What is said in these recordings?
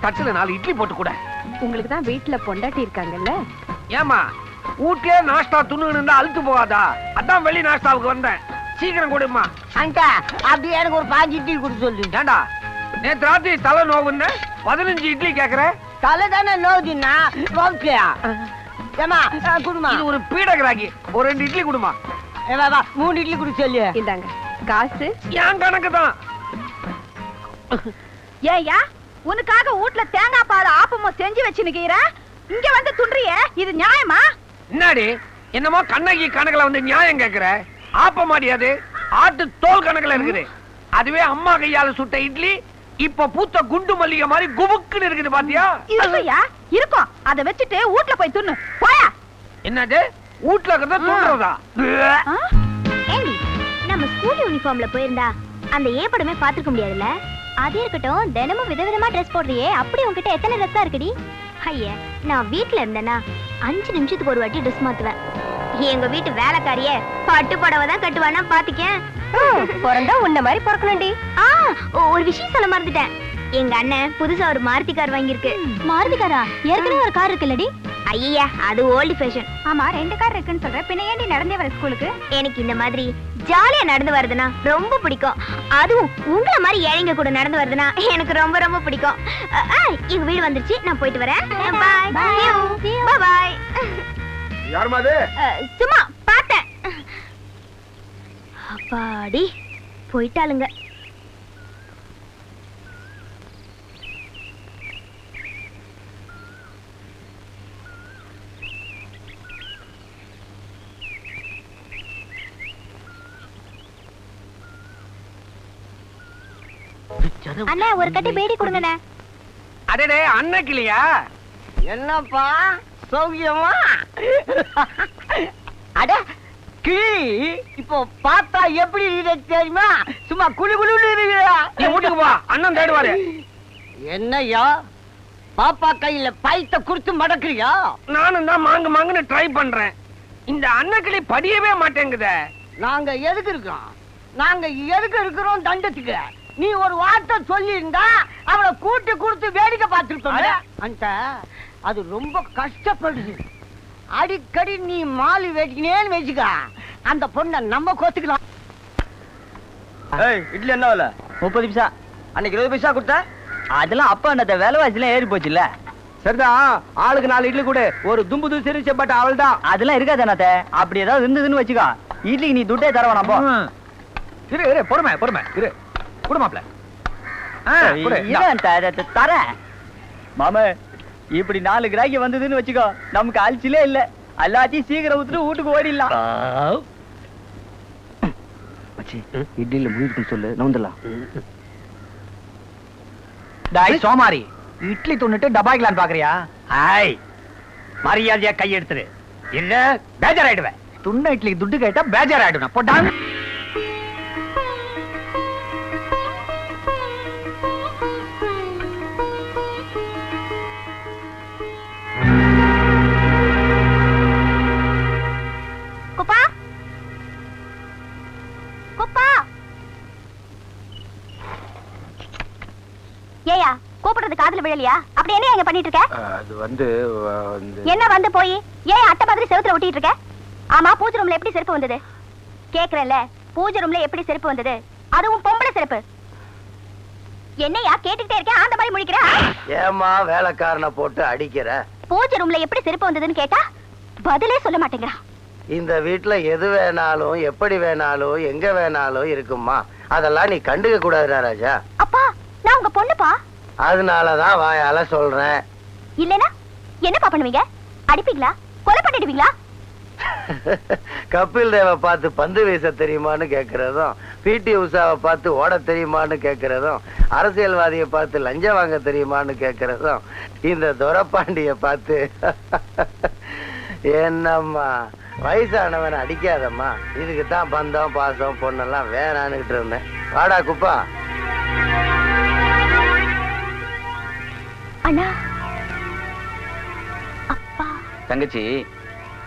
தட்டுல 4 இட்லி போட்டு கூட. உங்களுக்கு தான் வீட்டுல பொண்டாட்டி இருக்காங்கல்ல. ஏமா வீட்லயே நாஷ்டா துண்ணுன்னு அழுத்து போகாதா? அதான் வெளி நாஷ்டாவுக்கு வந்தேன். சீக்கிரம் கொடுமா. அங்கா அப்படியே எனக்கு ஒரு 5 இட்லி கொடுத்து சொல்லு. ஏண்டா நேத்து ராத்திரி தலை நோவுன்னு 15 இட்லி கேக்குற? தலை தானே நோவுதுன்னா நோவுச்சியா? ஏமா குடுமா. இது ஒரு பீடகராகி. ஒரு 2 இட்லி கொடுமா. 3 இட்லி கொடுத்து சொல்லு. இந்தாங்க காசு. என் கணக்கு தான். ஏயா உனக்காக வீட்ல தேங்காய் பால் ஆப்பமும் செஞ்சு வச்சுனுக்கிற, இங்க வந்து துன்றிய, இது நியாயமா? என்னடி என்னமோ கண்ணகி கணக்குல வந்து நியாயம் கேக்குற? ஆப்ப மாடியாது ஆட்டு தோல் கணக்குல இருக்குது. அதுவே அம்மா கையால சுட்ட இட்லி இப்ப பூத்த குண்டு மல்லிகை மாதிரி குபுக்குன்னு இருக்குது பாத்தியா? இருக்குயா இருக்கும். அத வச்சுட்டு வீட்ல போய் துண்ணு போயா. என்னது வீட்ல இருக்கிறத துண்றதா? ஏண்டி நம்ம ஸ்கூல் யூனிஃபார்ம்ல போயிருந்தா அந்த ஏ படமே பாத்துக்க முடியாதுல்ல? அது இருக்கட்டும், தினமும் விதவிதமா ட்ரெஸ் போடுறியே, அப்படி உன்கிட்ட எத்தனை ட்ரெஸ் இருக்குடி? ஐயா நான் வீட்டுல இருந்தேன்னா 5 நிமிஷத்துக்கு ஒரு வாட்டி ட்ரெஸ் மாத்துவேன். எங்க வீட்டு வேலைக்காரிய பட்டு புடவை தான் கட்டுவானா பாத்துக்க. பிறந்தா உன்ன மாதிரி பிறக்கணும்டி. ஒரு விஷயம் சொல்ல மறந்துட்டேன். எங்க அண்ணன் புதுசா ஒரு மாருதி கார் வாங்கியிருக்கு. மாருதி காரா? ஏற்கனவே ஒரு கார் இருக்குல்லடி? ஐயா அது ஓல்டு ஃபேஷன். ஆமா 2 கார் இருக்குன்னு சொல்ற, பின்ன ஏண்டி நடந்தே வர ஸ்கூலுக்கு? எனக்கு இந்த மாதிரி ஜாலியா நடந்து வருதுன்னா ரொம்ப பிடிக்கும். அதுவும் உங்கள மாதிரி ஏழைங்க கூட நடந்து வருதுன்னா எனக்கு ரொம்ப ரொம்ப பிடிக்கும். எங்க வீடு வந்துருச்சு, நான் போயிட்டு வரேன். பாய் பாய் பாய். யாருமா அது? சும்மா பார்த்தேன். அப்பாடி போயிட்டாளுங்க. அண்ணா ஒரு கட்டி பேடி கொடுங்கண்ணே. அடடே அன்னைக்கு இல்லையா? என்னப்பா சௌக்கியமா? அட கிளி இப்போ பார்த்தா எப்படி தெரியுமா? சும்மா குளு குளுன்னு இருக்குதா? நீ வீட்டுக்கு போ, அண்ணன் தேடுவாரு. என்னய்யா பாப்பா கையில பைத்த குடுத்து மடக்குறியா? நானும் தான் மாங்கு மாங்குன்னு ட்ரை பண்றேன். இந்த அன்னக்கிளி படியவே மாட்டேங்குதே. நாங்க எதுக்கு இருக்கோம்? நாங்க எதுக்கு இருக்கிறோம்? தண்டத்துக்கு. நீ ஒரு வார்த்தை சொல்லி இருந்தா அவளை கூட்டி கொடுத்து வேடிக்கை பார்த்துருப்போம். அந்த அது ரொம்ப கஷ்டப்படுது. அடிக்கடி நீ மாலு வேடிக்கினேன்னு வச்சுக்க, அந்த பொண்ணை நம்ம கோத்துக்கலாம். இட்லி என்ன விலை? 30 பைசா. அன்னைக்கு 20 பைசா கொடுத்த, அதெல்லாம் அப்ப அந்த விலைவாசிலாம் ஏறி போச்சுல்ல. சரிதான், ஆளுக்கு 4 இட்லி கூட ஒரு தும்பு தூசி பட் அவள் தான். அதெல்லாம் இருக்காதானே? அப்படி ஏதாவது இருந்ததுன்னு வச்சுக்கோ, இட்லிக்கு நீ துட்டே தர வேணாம். போ. இரு பொறுமை இரு. குடுமாப்ல தர மாமா. இப்படி 4 கிராக்கி வந்ததுன்னு வச்சுக்கோ, நமக்கு அழிச்சிலே இல்ல. எல்லாத்தையும் சீக்கிரம் ஊத்துட்டு வீட்டுக்கு ஓடிடலாம். இட்லியில முயற்சி சொல்லு, நவுந்தலாம். டாய் சோமாரி, இட்லி துண்ணுட்டு டபாய்க்கலான்னு பாக்குறியா? ஆய் மரியாதையா கை எடுத்துரு, இல்ல பேஜர் ஆயிடுவேன். துண்ண இட்லிக்கு துட்டு கேட்டா பேஜர் ஆயிடுவேன். போட்டாங்க ஏயா கூப்பிடுறது காதுல விழலையா? அப்படி என்ன எங்க பண்ணிட்டு இருக்க? அது வந்து என்ன வந்து போய் ஏன் அட்டை மாதிரி செவுத்துல ஒட்டிட்டு இருக்க? ஆமா பூஜை ரூம்ல எப்படி செருப்பு வந்தது கேக்குறேன்ல? பூஜை ரூம்ல எப்படி செருப்பு வந்தது? அதுவும் பொம்பளை செருப்பு. என்னையா கேட்டுக்கிட்டே இருக்கேன், அந்த மாதிரி முழிக்கிற? ஏமா வேலைக்காரனை போட்டு அடிக்கிற? பூஜை ரூம்ல எப்படி செருப்பு வந்ததுன்னு கேட்டா பதிலே சொல்ல மாட்டேங்கிறா. இந்த வீட்டுல எது வேணாலும் எப்படி வேணாலும் எங்க வேணாலும் இருக்குமா, அதெல்லாம் நீ கண்டுக்க கூடாதுடா ராஜா. அப்பா நான் உங்க பொண்ணுப்பா. அதனாலதான் வாயால சொல்றேன். இல்லனா என்னப்பா பண்ணுவீங்க? அடிப்பீங்களா? கொலை பண்ணிடுவீங்களா? கபில் தேவை பார்த்து பந்து வீச தெரியுமான்னு கேக்குறதும், பிடி உஷாவை பார்த்து ஓட தெரியுமான்னு கேக்குறதும், அரசியல்வாதியை பார்த்து லஞ்சம் வாங்க தெரியுமான்னு கேக்குறதும், இந்த துரப்பாண்டிய பார்த்து என்னம்மா வயசானவன் அடிக்காதம்மா, இதுக்குத்தான் பந்தம் பாசம் பொண்ணெல்லாம் வேணான்னுகிட்டு இருந்தேன். வாடா குப்பா. அண்ணா அப்பா. தங்கச்சி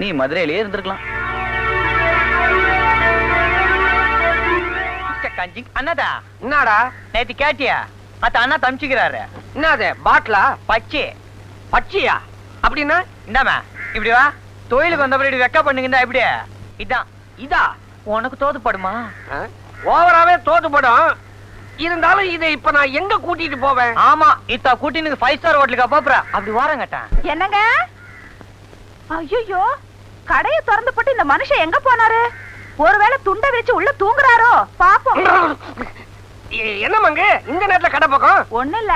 நீ மதுரையிலேயே இருந்திருக்கலாம். அண்ணாடா என்னடா நேத்து கேட்டியா? அத்த அண்ணா தமிச்சுக்கிறாரு. என்னது பாட்டிலா? பச்சை பச்சையா? அப்படின்னா இந்தாமா இப்படி வா. தொழிலுக்கு வந்தபடி இப்படி வெக்க பண்ணுங்க. இப்படி இதான் இதா உனக்கு தோதுப்படுமா? ஓவராவே தோத்துப்படும். இருந்தாலும் இதை இப்ப நான் எங்க கூட்டிட்டு போவேன்? ஆமா இத்தா கூட்டினுக்கு 5 ஸ்டார் ஹோட்டலுக்கு போப்புற. அப்படி வாரங்கட்டேன். என்னங்க? ஐயோ, கடையை திறந்து போட்டு இந்த மனுஷன் எங்க போனாரு? ஒருவேளை துண்டை வச்சு உள்ள தூங்குறாரோ பாப்போம். என்ன மங்கு இந்த நேரத்துல கடை பக்கம்? ஒண்ணு இல்ல,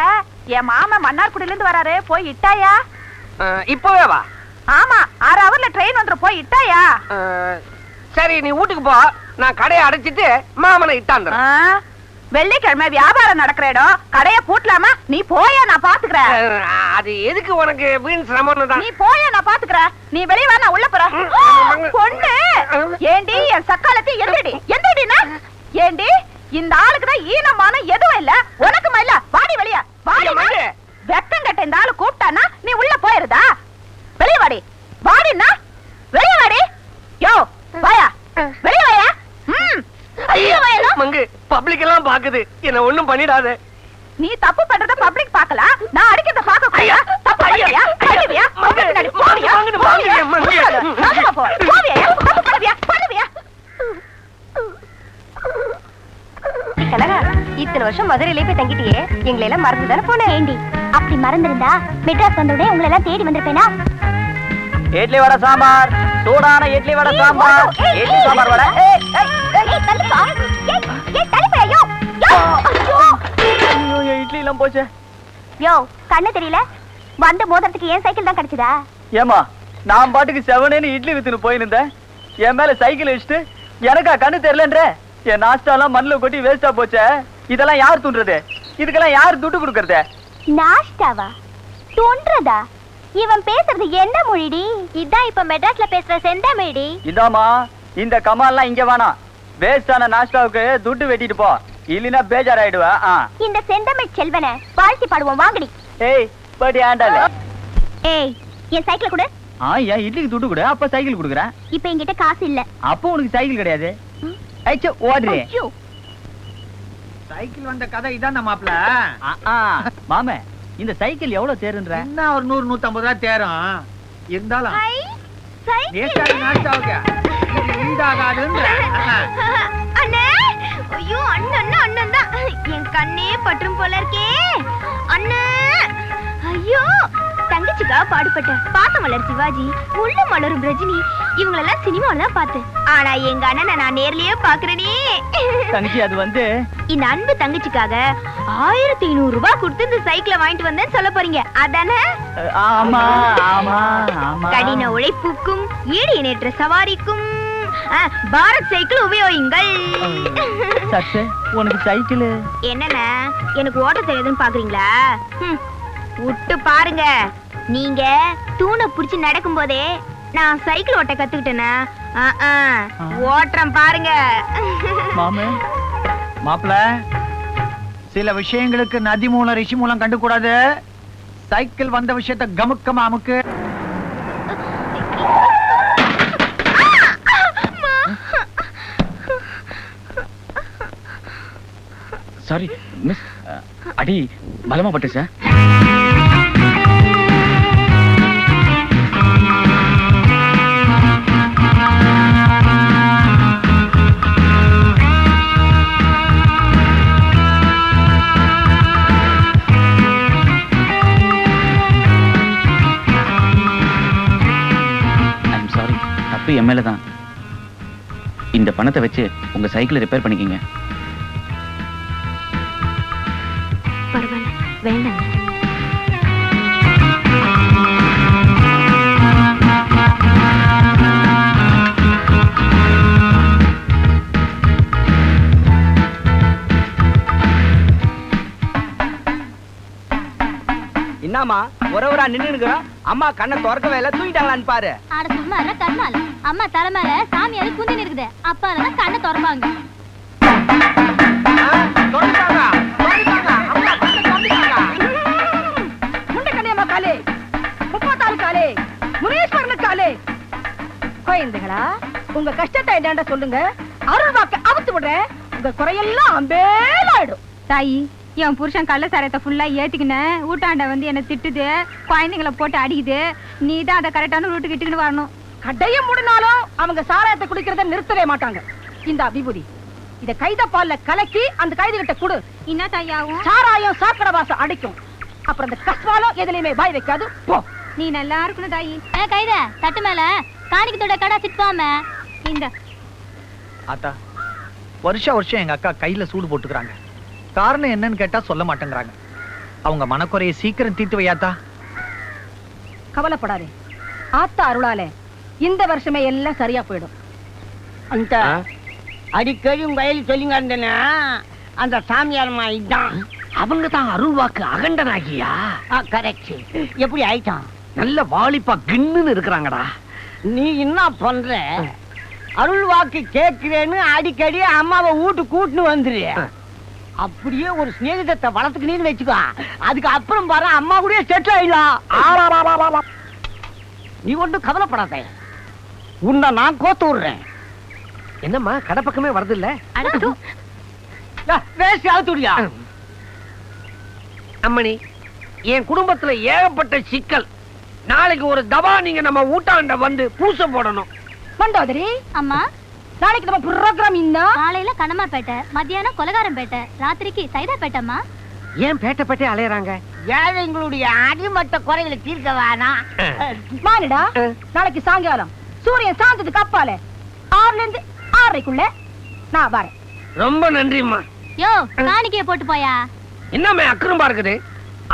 என் மாமன் மன்னார்குடியில இருந்து வராரு, போய் இட்டாயா? இப்பவே வா. ஆமா, 6 ஹவர்ல ட்ரெயின் வந்துரும், போய் இட்டாயா? சரி நீ வீட்டுக்கு போ, நான் கடையை அடைச்சிட்டு மாமனை இட்டாந்துறேன். வெள்ளிக்கிழமை வியாபாரம் நடக்கிற இடம், கடையை பூட்டலாமா? நீ போயா, நான் பாத்துக்கிறேன். அது எதுக்கு உனக்கு வீண் சிரமம்னு தான். நீ போயா, நான் பாத்துக்கிறேன். நீ வெளிய வா, நான் உள்ள போறேன். பொண்ணு ஏண்டி என் சக்காலத்தை எந்திரடி எந்திரடினா? ஏண்டி இந்த ஆளுக்கு தான் ஈனமான எதுவும் இல்ல, உனக்குமா இல்ல? வாடி வெளிய வாடி. வெக்கம் கட்ட இந்த ஆளு கூப்பிட்டானா நீ உள்ள போயிருதா? வெளிய வாடி. வாடினா வெளிய வாடி. யோ வாயா, வெளிய வாயா. ஐயோ மங்கு, பப்ளிக் எல்லாம் பாக்குது, என்ன ஒண்ணும் பண்ணிடாத. நீ தப்பு பண்றத பப்ளிக் பார்க்கலாம், நான் அடிக்கிறத பார்க்க கூடாதா? தப்பு பண்ணியா? பண்ணுவியா? போவியா? போவியா? தப்பு பண்ணுவியா? பண்ணுவியா? கனகா, இத்தனை வருஷம் மதுரையிலே போய் தங்கிட்டியே, எங்களை எல்லாம் மறந்து தானே போன? ஏண்டி அப்படி மறந்திருந்தா மெட்ராஸ் வந்தோடனே உங்களை எல்லாம் தேடி வந்திருப்பேனா? இட்லி வடை சாம்பார், சூடான இட்லி வடை சாம்பார், இட்லி சாம்பார் வடை. இட்லி எல்லாம் போச்சு. யோ கண்ணு தெரியல, வந்த மோதிரத்துக்கு ஏன் சைக்கிள் தான் கிடைச்சதா? ஏமா நான் பாட்டுக்கு செவனேன்னு இட்லி வித்துன்னு போயிருந்தேன், என் மேல சைக்கிள் வச்சுட்டு எனக்கா கண்ணு தெரியலன்ற? என் நாஸ்டாலாம் மண்ணில் கொட்டி வேஸ்டா போச்சே, இதெல்லாம் யார் துண்டுறது? இதுக்கெல்லாம் யார் துட்டு கொடுக்கறது? நாஷ்டாவா? தோன்றதா? இவன் பேசுறது என்ன மொழிடி? இதான் இப்ப மெட்ராஸ்ல பேசுற செந்தாமொழி. இதாமா இந்த கமால்லாம் இங்க வேணாம், வேஸ்டான நாஸ்டாவுக்கு துட்டு வெட்டிட்டு போ, இல்லைன்னா பேஜார் ஆயிடுவா. இந்த செந்தமிழ் செல்வனை வாழ்த்தி பாடுவோம் வாங்கடி. ஏய் படி ஆண்டால. ஏய் என் சைக்கிள் கொடு. ஏன் இட்லிக்கு துட்டு கொடு, அப்ப சைக்கிள் கொடுக்குறேன். இப்ப என்கிட்ட காசு இல்ல. அப்போ உனக்கு சைக்கிள் கிடையாது. ஓடுறே. சைக்கிள் வந்த கதை இதான் மாப்ள. மாமே இந்த சைக்கிள் எவ்வளவு தேருன்ற? என்ன ஒரு 100-150 ரூபாய் தேரும். இருந்தாலும் சைக்கிள் நாஸ்டாவுக்கு அண்ணே. ஐயோ அண்ணன் அண்ணன் தான், என் கண்ணே பற்றும் போல இருக்கே அண்ணே. ஐயோ தங்கச்சிக்கா பாடுபட்ட பாத்த மலர் சிவாஜி, உள்ள மலரும் ரஜினி, இவங்களெல்லாம் சினிமாவில தான் பார்த்தேன். ஆனா எங்க அண்ணனை நான் நேர்லயே பாக்குறேனே. தங்கச்சி அது வந்து இந்த அன்பு தங்கச்சிக்காக 1500 ரூபாய் கொடுத்து இந்த சைக்கிளை வாங்கிட்டு வந்தேன்னு சொல்ல போறீங்க அதானே? ஆமா ஆமா ஆமா. கடின உழைப்புக்கும் ஈடு இணையற்ற சவாரிக்கும் பாரத் சைக்கிள் உபயோகிங்கள். சத்து உனக்கு சைக்கிள் என்னன்னா எனக்கு ஓட்ட தெரியாதுன்னு பாக்குறீங்களா? விட்டு பாருங்க. நீங்க தூணை புடிச்சு நடக்கும் போதே நான் சைக்கிள் ஓட்ட கத்துக்கிட்டேனா? ஓட்டுறேன் பாருங்க. மாமே மாப்ள, சில விஷயங்களுக்கு நதி மூலம் ரிஷி மூலம் கண்டு கூடாது. சைக்கிள் வந்த விஷயத்தை கமுக்கமா அமுக்கு. சாரி மிஸ், அடி பலமா பட்டு சார். ஐம் சாரி, தப்பு என் மேல தான். இந்த பணத்தை வச்சு உங்க சைக்கிளை ரிப்பேர் பண்ணிக்கங்க. பரவாயில்ல, வேண்டாம். என்னமா ஒரே நின்று அம்மா கண்ணை திறக்கவே இல்லை, தூங்கிட்டாங்களான்னு பாரு. ஆட சும்மா கண்ணால அம்மா தலை மேல சாமியாரு குந்தி இருக்குது, அப்பா கண்ணை திறப்பாங்க. குழந்தைகளா, உங்க கஷ்டத்தை என்னடா சொல்லுங்க, அருள் வாக்க அவுத்து விடுறேன், உங்க குறையெல்லாம் அம்பேலாயிடும். தாயி என் புருஷன் கள்ள சாரத்தை ஃபுல்லா ஏத்திக்கினேன் ஊட்டாண்ட வந்து என்ன திட்டுது, குழந்தைங்களை போட்டு அடிக்குது. நீ தான் அதை கரெக்டான ரூட்டுக்கு இட்டுக்கிட்டு வரணும். கடைய முடினாலும் அவங்க சாராயத்தை குடிக்கிறத நிறுத்தவே மாட்டாங்க. இந்த விபூதி இத கைத பால்ல கலக்கி அந்த கைது கிட்ட குடு. என்ன தையாவும் சாராயம் சாக்கடை வாசம் அடிக்கும். அப்புறம் அந்த கஸ்வாலும் எதுலயுமே வாய் வைக்காது. போ. நீ நல்லா இருக்கணும் தாயி. கைத தட்டு மேல காணிக்கத்தோட கடை சிட்பாம. இந்த ஆத்தா, வருஷம் எங்க அக்கா கையில சூடு போட்டுக்கிறாங்க. காரணம் என்னன்னு கேட்டா சொல்ல மாட்டேங்கிறாங்க. அவங்க மனக்குறைய சீக்கிரம் தீர்த்து வையாத்தா. கவலைப்படாதே, ஆத்தா அருளாலே இந்த வருஷமே எல்லாம் சரியா போயிடும். அந்த அடிக்கடி உங்க வயலில் சொல்லிங்க இருந்தேன்னா அந்த சாமியாரம்மா இதுதான். அவங்க தான் அருள்வாக்கு அகண்டனாகியா? கரெக்ட். எப்படி ஆயிட்டான்? நல்ல வாலிப்பா கிண்ணுன்னு இருக்கிறாங்கடா. நீ என்ன பண்ற? அருள் வாக்கு கேட்கிறேன்னு அடிக்கடி அம்மாவை வீட்டு கூட்டுன்னு வந்துரு. அப்படியே ஒரு ஸ்நேகிதத்தை வளர்த்துக்கினு வச்சுக்கோ. அதுக்கு அப்புறம் பாரு அம்மா கூட செட் ஆயிடலாம். நீ ஒன்றும் கவலைப்படாத, உன்னை நான் கோத்து விடுறேன். என்னம்மா கடை பக்கமே வருது இல்ல? வேஸ்ட் ஆத்துடியா அம்மணி, என் குடும்பத்துல ஏகப்பட்ட சிக்கல். நாளைக்கு ஒரு தவா நீங்க நம்ம ஊட்டாண்ட வந்து பூசை போடணும். மண்டோதரி அம்மா, நாளைக்கு நம்ம ப்ரோக்ராம் என்ன? காலையில கனமாப்பேட்டை, மத்தியானம் கொலகாரம்பேட்டை, ராத்திரிக்கு சைதாப்பேட்டைம்மா. ஏன் பேட்டை அலையறாங்க? ஏழைங்களுடைய அடிமட்ட குறைகளை தீர்க்க வேணாம். மானிடா, நாளைக்கு சாயங்காலம் சூரியன் சாந்ததுக்கு அப்பால 6ல இருந்து 6:30க்குள்ள நான் வரேன். ரொம்ப நன்றிம்மா. யோ, காணிக்கைய போட்டு போயா. என்னமே அக்கறம்பா இருக்குது?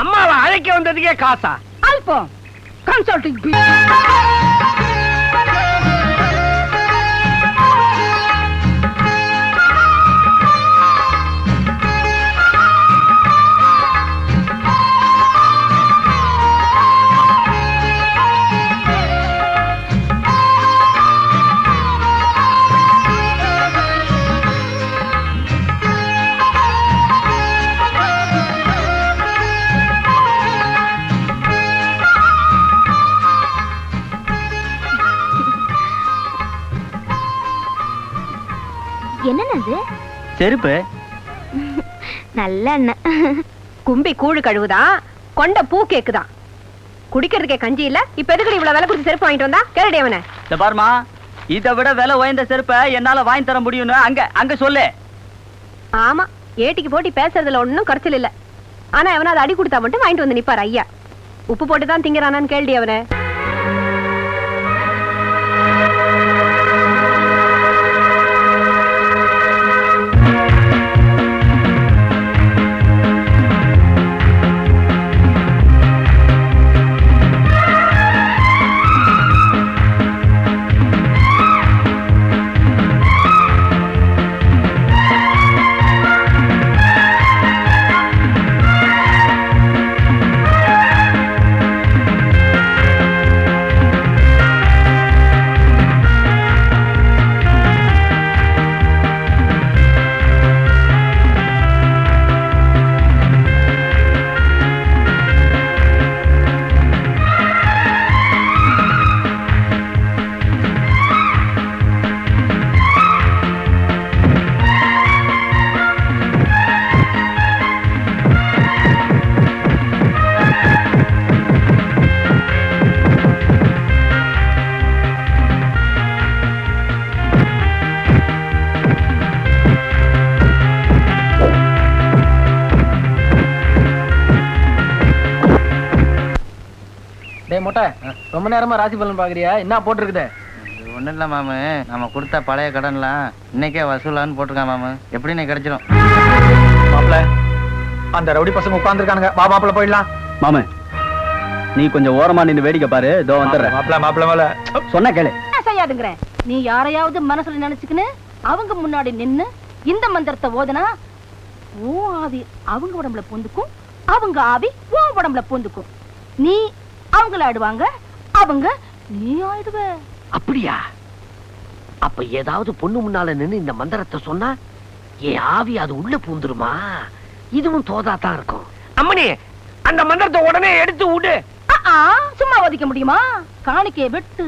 அம்மாவை அழைக்க வந்ததுக்கே காசா? அல்பம் கன்சல்டிங் பீ. என்னது செருப்பு? நல்ல எண்ணெய். கும்பி கூழு கழுவுதான், கொண்ட பூ கேக்குதான். குடிக்கிறதுக்கே கஞ்சி இல்ல, இப்ப எதுக்கு இவ்வளவு விலை கொடுத்து செருப்பு வாங்கிட்டு வந்தா? கேளுடி அவனை. இந்த பாருமா, இதை விட விலை உயர்ந்த செருப்பை என்னால வாங்கி தர முடியும்னு அங்க சொல்லு. ஆமா, ஏட்டிக்கு போட்டி பேசுறதுல ஒன்னும் குறைச்சல் இல்ல. ஆனா அவனை அதை அடி கொடுத்தா மட்டும் வாங்கிட்டு வந்து நிப்பாரு ஐயா. உப்பு போட்டுதான் திங்கிறானான்னு கேளுடி அவனை. மொட்டை, ரொம்ப நேரமா ராசி பலன் பாக்குறியா? என்ன போட்டிருக்குது? ஒண்ணும் இல்ல மாமு, நம்ம கொடுத்த பழைய கடன்லாம் இன்னைக்கே வசூலான்னு போட்டிருக்கான் மாமு. எப்படி நீ கிடைச்சிடும் மாப்பிள்ள? அந்த ரவுடி பசங்க உட்கார்ந்துருக்கானுங்க. வா மாப்பிள்ள போயிடலாம். மாமு, நீ கொஞ்சம் ஓரமா நின்னு வேடிக்கை பாரு. இதோ வந்துடுறேன். மாப்பிள்ள மேல சொன்ன கேளு. செய்யாதுங்கிற நீ யாரையாவது மனசுல நினைச்சுக்கின்னு அவங்க முன்னாடி நின்னு இந்த மந்திரத்தை ஓதுனா ஓ ஆவி அவங்க உடம்புல பூந்துக்கும், அவங்க ஆவி ஓ உடம்புல பூந்துக்கும். நீ அவங்கள ஆடுவாங்க, அவங்க நீ ஆயிடுவ. அப்படியா? அப்ப ஏதாவது பொண்ணு முன்னால நின்னு இந்த மந்திரத்தை சொன்னா என் ஆவி அது உள்ள பூந்துருமா? இதுவும் தோதாத்தான் இருக்கும். அம்மனி, அந்த மந்திரத்தை உடனே எடுத்து விடு. சும்மா ஒதுக்க முடியுமா? காணிக்கைய வெட்டு.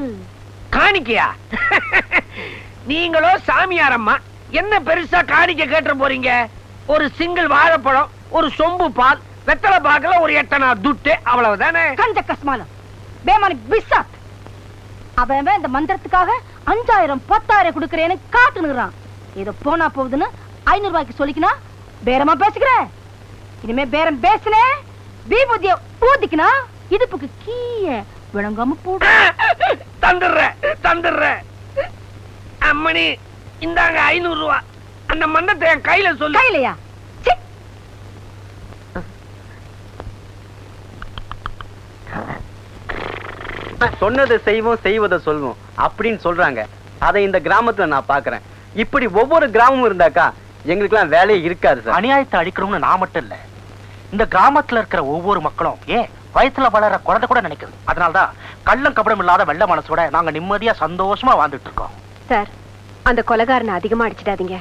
காணிக்கையா? நீங்களோ சாமியாரம்மா, என்ன பெருசா காணிக்கை கேட்டு போறீங்க? ஒரு சிங்கிள் வாழைப்பழம், ஒரு சொம்பு பால், வெத்தலை பாக்கல ஒரு 8 துட்டு, அவ்வளவுதானே. கஞ்ச கஸ்மாலம் பேமானி பிசாத். அவன் இந்த மந்திரத்துக்காக 5000 10,000 கொடுக்கறேன்னு காத்துனுறான். ஏதோ போனா போகுதுன்னு 500 ரூபாய்க்கு சொல்லிக்கினா பேரமா பேசிக்கிற. இனிமே பேரம் பேசுனே விபூதிய ஊதிக்கினா இடுப்புக்கு கீழே விளங்காம போடு. தந்துடுற அம்மணி, இந்தாங்க 500 ரூபாய். அந்த மந்தத்தை என் கையில சொல்லு. கையிலையா? சொன்னதை செய்வோம், செய்வதை சொல்வோம் அப்படின்னு சொல்றாங்க. அதை இந்த கிராமத்துல நான் பாக்குறேன். இப்படி ஒவ்வொரு கிராமமும் இருந்தாக்கா எங்களுக்கெல்லாம் வேலையே இருக்காது சார். அநியாயத்தை அடிக்கணும்னு நான் மட்டும் இல்ல, இந்த கிராமத்துல இருக்கிற ஒவ்வொரு மக்களும் ஏன் வயசுல வளர குழந்தை கூட நினைக்குது. அதனாலதான் கள்ளம் கபடம் இல்லாத வெள்ள மனசோட நாங்க நிம்மதியா சந்தோஷமா வாழ்ந்துட்டு இருக்கோம். சார், அந்த கொலைகாரனை அதிகமா அடிச்சிடாதீங்க.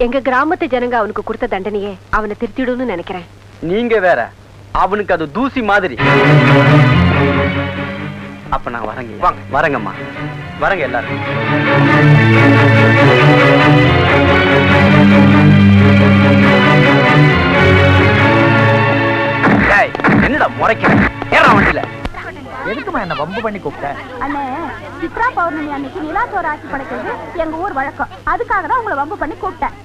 எங்க கிராமத்து ஜனங்க அவனுக்கு கொடுத்த தண்டனையே அவனை திருத்திடும்னு நினைக்கிறேன். நீங்க வேற, அவனுக்கு அது தூசி மாதிரி. அப்ப நான் வரேங்க. வாங்க. வரேங்கம்மா, வரேங்க எல்லாரும். என்னடா முறைக்கிறேன்? ஏறா வண்டியில. எதுக்குமா என்ன வம்பு பண்ணி கூப்பிட்ட? அண்ணே, சித்ரா பௌர்ணமி அன்னைக்கு நிலாச்சோறு ஆக்கி படைக்கிறது எங்க ஊர் வழக்கம். அதுக்காக தான் உங்களை வம்பு பண்ணி கூப்பிட்டேன்.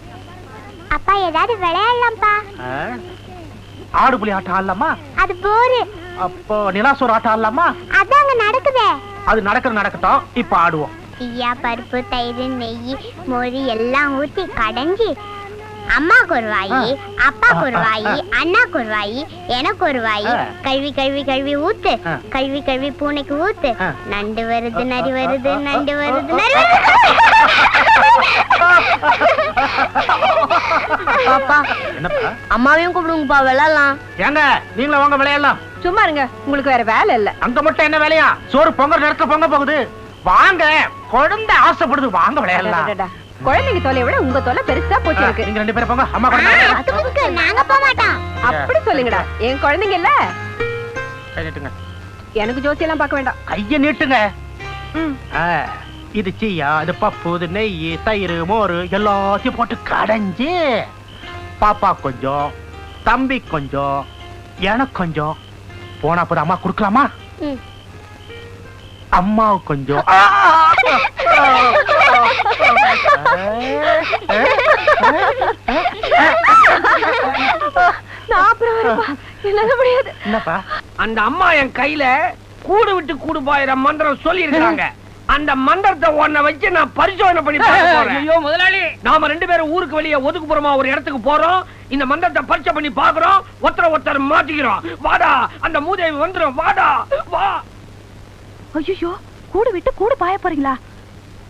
அப்பா ஏதாவது விளையாடலாம்ப்பா. ஆடு புலி ஆட்டம் ஆடலாமா? அது போரு. அப்போ நிலாசோர் ஆட்டம் ஆடலாமா? அதாங்க நடக்குதே. அது நடக்கட்டும். இப்ப ஆடுவோம். ஐயா, பருப்பு, தயிர், நெய், மொழி எல்லாம் ஊத்தி கடைஞ்சி அம்மாக்கு ஒரு வாயி, அப்பாக்கு ஒரு வாயி, அண்ணாக்கு ஒரு வாயி, எனக்கு ஒரு வாயி, கழுவி கழுவி கழுவி ஊத்து, கழுவி கழுவி பூனைக்கு ஊத்து. நண்டு வருது, நரி வருது, நண்டு வருது, நரி வருது. பாப்பா, அம்மாவையும் கூப்பிடுங்கப்பா, விளையாடலாம். ஏங்க நீங்களும் வாங்க விளையாடலாம். சும்மா இருங்க, உங்களுக்கு வேற வேலை இல்ல. அங்க மட்டும் என்ன வேலையா? சோறு பொங்கல் நேரத்துல பொங்க போகுது. வாங்க, குழந்தை ஆசைப்படுது, வாங்க விளையாடலாம். குழந்தைங்க தொலையை விட உங்க தொலை பெருசா போச்சு இருக்கு. நீங்க 2 பேரும் போங்க. அம்மா கூட நாங்க போக மாட்டோம். அப்படி சொல்லுங்கடா. என் குழந்தைங்க இல்ல. கை நீட்டுங்க. எனக்கு ஜோசியெல்லாம் பார்க்க வேண்டாம். கைய நீட்டுங்க. இது சீயா, இது பப்பு, இது நெய், தயிர், மோர் எல்லாத்தையும் போட்டு கடைஞ்சு பாப்பா கொஞ்சம், தம்பி கொஞ்சம், எனக்கு கொஞ்சம், போனா போது அம்மா குடுக்கலாமா? அம்மாவுக்கு கொஞ்சம். என்னப்பா? அந்த அம்மா என் கையில கூடு விட்டு கூடு பாயிர மந்திரம் சொல்லி இருக்காங்க. அந்த மந்திரத்தை ஒன்ன வச்சு நான் பரிசோதனை பண்ணி பார்க்க போறேன். ஐயோ முதலாளி, நாம 2 பேரும் ஊருக்கு வெளியே ஒதுக்குப்புறமா ஒரு இடத்துக்கு போறோம். இந்த மந்திரத்தை பரிசோதனை பண்ணி பாக்குறோம். ஒருத்தர் மாட்டிக்கிறோம். வாடா, அந்த மூதேவி வந்துரும். வாடா, வா. ஐயோ, கூடு விட்டு கூடு பாய போறீங்களா?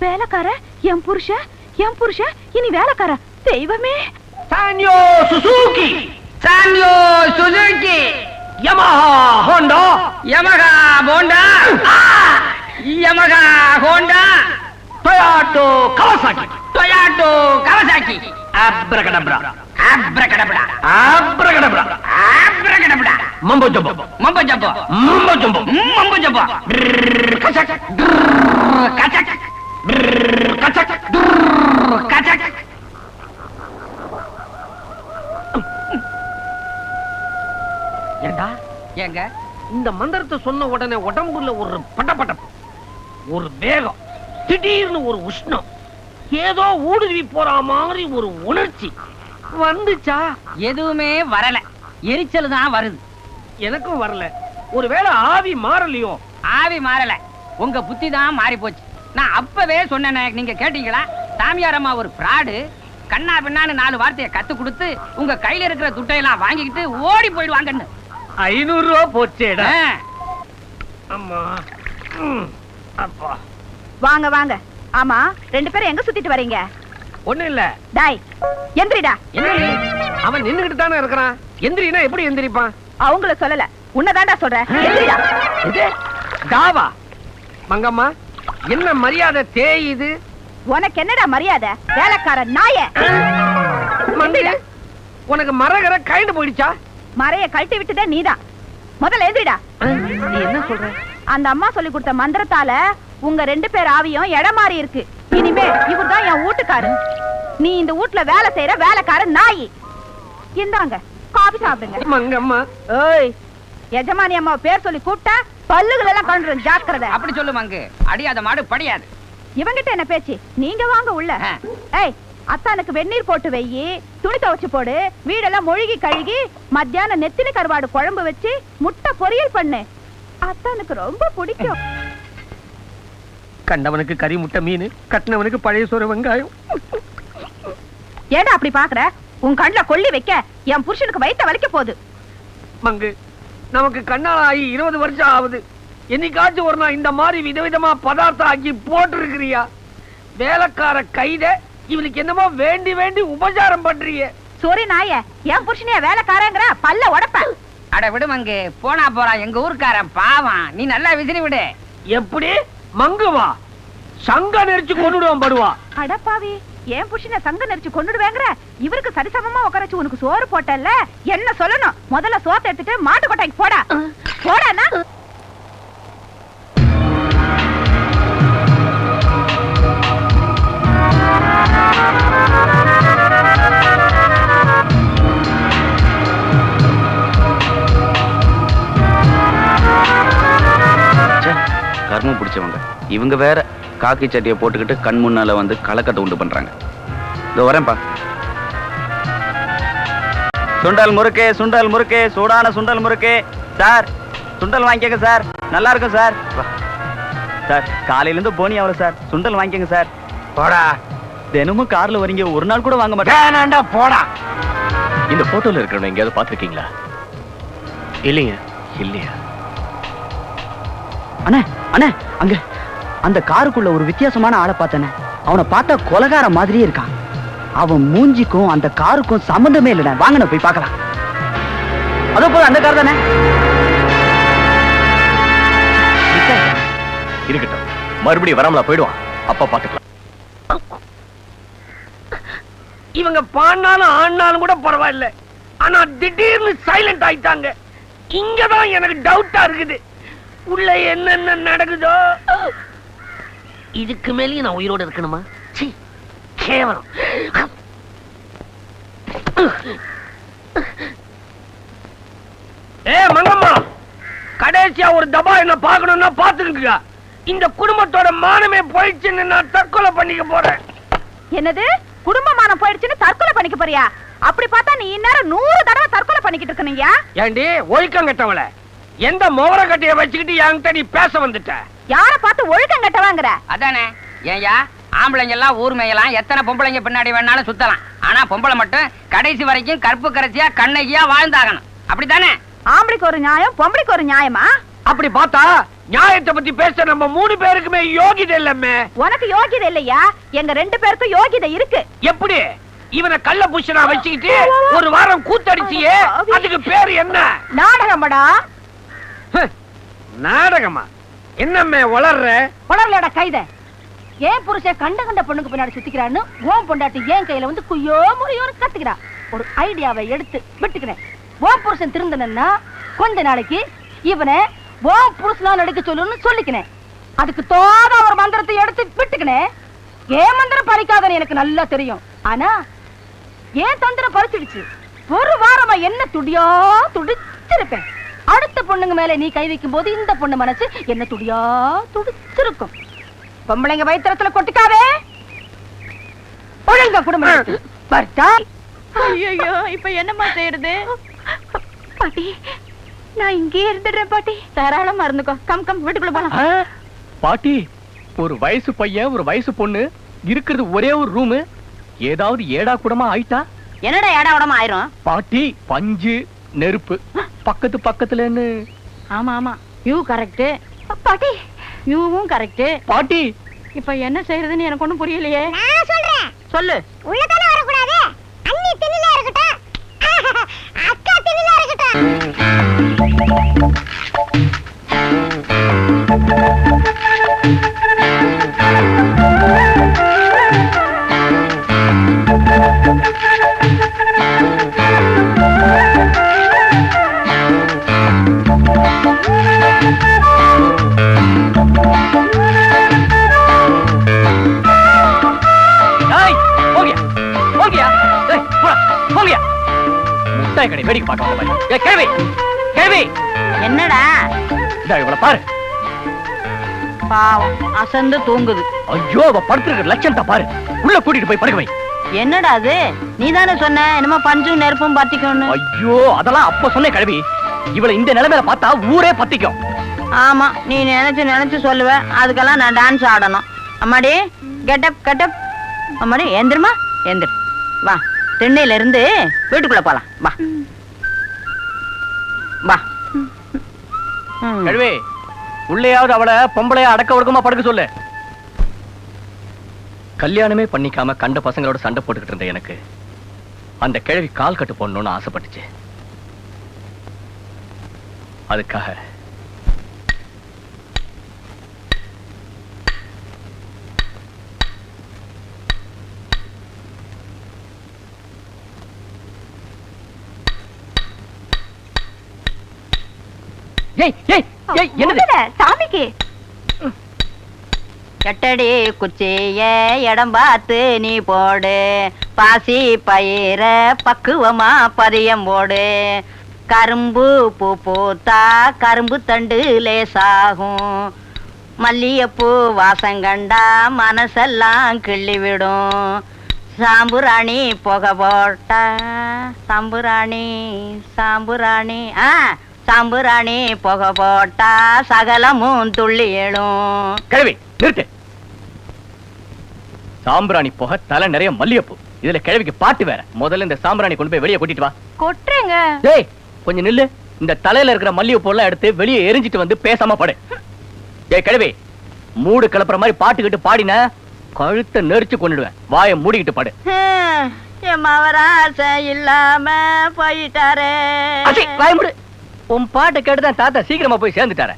வேலைக்கார என் புருஷன் இனி வேலைக்கார. தெய்வமே. Sanyo Suzuki, Sanyo Suzuki, Yamaha Honda, Yamaha bonda, Yamaha Honda, Toyota Kawasaki, Toyota Kawasaki. Abracadabra, abracadabra, abracadabra, abracadabra. Mumbo jumbo, mumbo jumbo, mumbo jumbo, mumbo jumbo. கச்சக் கச்சக் கச்சக் கச்சக். ஏங்க இந்த மந்திரத்தை சொன்ன உடனே உடம்புல ஒரு படபடப்பு, ஒரு வேகம், திடீர்னு ஒரு உஷ்ணம், ஏதோ ஊடுருவி போற மாதிரி ஒரு உணர்ச்சி வந்துச்சா? எதுவுமே வரல, எரிச்சல் தான் வருது. எனக்கும் வரல. ஒருவேளை ஆவி மாறலையோ? ஆவி மாறல, உங்க புத்தி தான் மாறி போச்சு. நான் அப்பவே சொன்னேனே, நீங்க கேட்டீங்களா? சாமியார் அம்மா ஒரு பிராடு, கண்ணா பின்னான்னு 4 வார்த்தையை கத்து கொடுத்து உங்க கையில இருக்கிற துட்டையெல்லாம் வாங்கிக்கிட்டு ஓடி போயிடுவாங்கன்னு. 500 ரூபா போச்சேடா. அம்மா, அப்பா. வாங்க வாங்க. ஆமா, 2 பேரும் எங்க சுத்திட்டு வரீங்க? ஒண்ணு இல்ல. டாய், எந்திரிடா. எந்திரி. அவன் நின்னுகிட்டு தானே இருக்கிறான். எந்திரினா எப்படி எந்திரிப்பான்? அவங்கள சொல்லல, உன்னதான்டா சொல்றேன். எந்திரிடா. இது தாவா. மங்கம்மா, என்ன மரியாதை தேயுது? உனக்கு என்னடா மரியாதை? வேலைக்கார நாயே. உனக்கு மரகர கைண்டு போயிடுச்சா? மறைய கழட்டி விட்டுதே நீதான். முதல்ல எந்திரிடா. நீ என்ன சொல்ற? அந்த அம்மா சொல்லி கொடுத்த மந்திரத்தால உங்க 2 பேர் ஆவியும் இடம் மாறி இருக்கு. இனிமே இவர்தான் என் வீட்டுக்காரு. நீ இந்த வீட்டுல வேலை செய்யற வேலைக்கார நாயி. இந்தாங்க காபி சாப்பிடுங்க. மங்கம்மா. ஏய், எஜமானி அம்மா பேர் சொல்லி கூப்பிட்டா பல்லுகள் எல்லாம் கண்டுரும், ஜாக்கிரதை. அப்படி சொல்லு மங்கு, அடியாத மாடு படியாது. இவங்கிட்ட என்ன பேச்சு? நீங்க வாங்க உள்ள. ஏய், அத்தானுக்கு வெந்நீர் போட்டு வெயி, துணி துவைச்சு போடு, வீடெல்லாம் மொழுகி கழுகி, மத்தியானம் நெத்திலி கருவாடு குழம்பு வச்சு முட்டை பொரியல் பண்ணு. அத்தானுக்கு ரொம்ப பிடிக்கும். கண்டவனுக்கு கறி முட்டை மீன், கட்டினவனுக்கு பழைய சோறு வெங்காயம். ஏடா அப்படி பாக்குற? உன் கண்ணுல கொள்ளி வைக்க என் புருஷனுக்கு வயித்த வலிக்க போகுது. மங்கு, நமக்கு கண்ணால ஆகி 20 வருஷம் ஆகுது. என்னைக்காச்சும் ஒரு நாள் இந்த மாதிரி விதவிதமா பதார்த்தம் ஆக்கி போட்டிருக்கிறியா? வேலைக்கார கைத இவனுக்கு என்னமோ வேண்டி வேண்டி உபசாரம் பண்றிய. சோரி நாய, என் புருஷனைய வேலைக்காரங்கிற பல்ல உடப்ப. அட விடு மங்கு, போனா போறா, எங்க ஊருக்காரன் பாவம், நீ நல்லா விசிறி விடு. எப்படி மங்குவா? சங்க நெரிச்சு கொண்டுடுவான் படுவா. அடப்பாவி, என் புருஷனை சங்க நெரிச்சு கொண்டுடுவேங்கிற? இவருக்கு சரிசமமா உட்காரச்சு உனக்கு சோறு போட்டல்ல, என்ன சொல்லணும்? முதல்ல சோத்தை எடுத்துட்டு மாட்டு கொட்டைக்கு போடா. போடானா? கர்மம் பிடிச்சவங்க இவங்க வேற காக்கி சட்டியை போட்டுக்கிட்டு கண் முன்னால வந்து கலக்கத்தை உண்டு பண்றாங்க. இதோ வரேன்ப்பா. சுண்டல் முறுக்கு, சுண்டல் முறுக்கு, சூடான சுண்டல் முறுக்கு. சார், சுண்டல் வாங்கிக்கங்க சார், நல்லா இருக்கும் சார். சார், காலையில இருந்து போனி ஆகல சார், சுண்டல் வாங்கிக்கங்க சார். போடா. தினமும் கார்ல வரீங்க, ஒரு நாள் கூட வாங்க மாட்டேன். போடா. இந்த போட்டோல இருக்கிறவங்க எங்கேயாவது பாத்துருக்கீங்களா? இல்லைங்க. இல்லையா? அண்ணே அண்ணே, அங்க அந்த காருக்குள்ள ஒரு வித்தியாசமான ஆளை பார்த்தனே. அவனை பார்த்தா கொலகார மாதிரியே இருக்கான். அவன் மூஞ்சிக்கும் அந்த காருக்கும் சம்பந்தமே இல்லைண்ணே. வாங்கண்ணே போய் பார்க்கலாம். அதோ போல அந்த கார் தானே. இருக்கட்டும், மறுபடியும் வராமலா போயிடுவான், அப்பா பாத்துக்கலாம். இவங்க பாடினாலும் ஆடினாலும் கூட பரவாயில்ல, ஆனா திடீர்னு சைலண்ட் ஆயிட்டாங்க. இங்கதான் எனக்கு டவுட்டா இருக்குது. உள்ள என்னென்ன நடக்குதோ. இதுக்கு மேலேயும் நான் உயிரோட இருக்கணுமா? கேவலம். மங்கம்மா, கடைசியா ஒரு தபா என்ன பாக்கணும்னா பாத்துருக்குங்க. இந்த குடும்பத்தோட மானமே போயிடுச்சுன்னு நான் தற்கொலை பண்ணிக்க போறேன். என்னது? குடும்பமானம் போயிடுச்சுன்னு தற்கொலை பண்ணிக்க போறியா? அப்படி பார்த்தா நீ இந்நேரம் 100 தடவை தற்கொலை பண்ணிக்கிட்டு இருக்கீங்க. ஏண்டி ஒழுக்கம் கட்டவள, எந்த மோவர கட்டைய வச்சுக்கிட்டு என்கிட்ட நீ பேச வந்துட்ட? யார பார்த்து ஒழுக்கம் கட்டவாங்கற? அதானே. ஏயா, ஆம்பளைங்க எல்லாம் ஊர் மேயலாம், எத்தனை பொம்பளைங்க பின்னாடி வேணாலும் சுத்தலாம். ஆனா பொம்பளை மட்டும் கடைசி வரைக்கும் கற்பு கரைச்சியா கண்ணகியா வாழ்ந்தாகணும். அப்படித்தானே? ஆம்பளைக்கு ஒரு நியாயம், பொம்பளைக்கு ஒரு நியாயமா? அப்படி பார்த்தா நியாயத்தை பத்தி பேச நம்ம 3 பேருக்குமே யோகிதை இல்லமே. உனக்கு யோகிதை இல்லையா? எங்க 2 பேருக்கும் யோகிதை இருக்கு. எப்படி? இவனை கள்ள புஷனா வச்சுக்கிட்டு ஒரு வாரம் கூத்தடிச்சியே, அதுக்கு பேரு என்ன? நாடகமடா. நாடகமா? என்னம்மே வளர்ற? வளரலடா கைத. ஏன் புருஷன் கண்ட கண்ட பொண்ணுக்கு பின்னாடி சுத்திக்கிறான்னு ஓம் பொண்டாட்டி ஏன் கையில வந்து குய்யோ முறையோன்னு கத்துக்கிறா. ஒரு ஐடியாவை எடுத்து விட்டுக்கிறேன். ஓம் புருஷன் திருந்தனா கொஞ்ச நாளைக்கு இவனை ஓம் புருஷனா நடிக்க சொல்லுன்னு சொல்லிக்கினேன். அதுக்கு தோதா ஒரு மந்திரத்தை எடுத்து விட்டுக்கினேன். ஏன் மந்திரம் பறிக்காதன்னு எனக்கு நல்லா தெரியும். ஆனா ஏன் தந்திரம் பறிச்சிடுச்சு. ஒரு வாரமா என்ன துடியா துடிச்சிருப்பேன். அடுத்த பொண்ணுங்க மேல நீ கை வைக்கும் போது இந்த பொண்ணு மனசு என்ன துடியா துடிச்சிருக்கும். பொம்பளைங்க வயிற்றுல கொட்டிக்காவே. ஒழுங்க குடும்பம் பர்த்தா. ஐயோ, இப்ப என்னமா செய்யறது? பாட்டி, நான் இங்கே இருந்துடுறேன் பாட்டி. தாராளமா இருந்துக்கோ. கம் கம், வீட்டுக்குள்ள போலாம். பாட்டி, ஒரு வயசு பையன் ஒரு வயசு பொண்ணு இருக்கிறது ஒரே ஒரு ரூமு. ஏதாவது ஏடா கூடமா ஆயிட்டா? என்னடா ஏடா கூடமா ஆயிரும்? பாட்டி, பஞ்சு நெருப்பு பக்கத்து பக்கத்துலன்னு. ஆமா ஆமா, யூ கரெக்ட் பாட்டி, யூவும் கரெக்ட் பாட்டி. இப்ப என்ன செய்யறதுன்னு எனக்கு ஒண்ணும் புரியலையே. நான் சொல்றேன். சொல்லு. உள்ளதான வரக்கூடாது. அண்ணி திண்ணில இருக்கட்டும், அக்கா திண்ணில இருக்கட்டும். மிட்டாய் கடை வேடிக்கை பார்க்க வந்த மாதிரி. ஏய், கேள்வி கேள்வி என்னடா இதா இவளை பாரு. பாவம் அசந்து தூங்குது. ஐயோ, அவ படுத்திருக்கிற லட்சணத்தை பாரு. உள்ள கூட்டிட்டு போய் படுக்க வை. என்னடா அது? நீதானே சொன்ன என்னமோ பஞ்சும் நெருப்பும் பத்திக்கும்னு. ஐயோ, அதெல்லாம் அப்ப சொன்ன கிழவி. இவளை இந்த நிலைமையில பார்த்தா ஊரே பத்திக்கும். ஆமா, நீ நினைச்சு நினைச்சு சொல்லுவ. அதுக்கெல்லாம் நான் டான்ஸ் ஆடணும். அம்மாடி கெட்டப் கெட்டப். அம்மாடி எந்திரமா எந்திர. வா, திண்ணையில இருந்து வீட்டுக்குள்ள போலாம். வா வா. கிழவி, உள்ளேயாவது அவளை பொம்பளையா அடக்க ஒடுக்கமா படுக்க சொல்லு. கல்யாணமே பண்ணிக்காம கண்ட பசங்களோட சண்டை போட்டுக்கிட்டு இருந்த எனக்கு அந்த கிழவி கால் கட்டு போடணும்னு ஆசைப்பட்டுச்சு. அதுக்காக சாமிக்கு எட்டடி குச்சிய இடம் பார்த்து நீ போடு. பாசி பயிர பக்குவமா பதியம் போடு. கரும்பு பூ பூத்தா கரும்பு தண்டு லேசாகும். மல்லிகைப்பூ வாசம் கண்டா மனசெல்லாம் கிள்ளி விடும். சாம்புராணி புகை போட்டா சாம்புராணி சாம்புராணி சாம்புராணி புகை போட்டா சகலமும் துள்ளி எழும். கிழவி நிறுத்து. சாம்பிராணி புகை, தலை நிறைய மல்லிகைப்பூ. இதுல கிழவிக்கு பாட்டு வேற. முதல்ல இந்த சாம்பிராணி கொண்டு போய் வெளியே கொட்டிட்டு வா. கொட்டுறேங்க. ஏய், கொஞ்சம் நில்லு. இந்த தலையில இருக்கிற மல்லிகைப்பூ எல்லாம் எடுத்து வெளியே எரிஞ்சிட்டு வந்து பேசாம படு. ஏய் கிழவி, மூடு கிளப்புற மாதிரி பாட்டுக்கிட்டு பாடின கழுத்தை நெரிச்சு கொண்டுடுவேன். வாயை மூடிக்கிட்டு பாடு. என் மவராசை இல்லாம போயிட்டாரே. வாய மூடு. உன் பாட்டு கேட்டுதான் தாத்தா சீக்கிரமா போய் சேர்ந்துட்டார.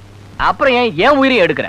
அப்புறம் ஏன் உயிரையும் எடுக்கிற?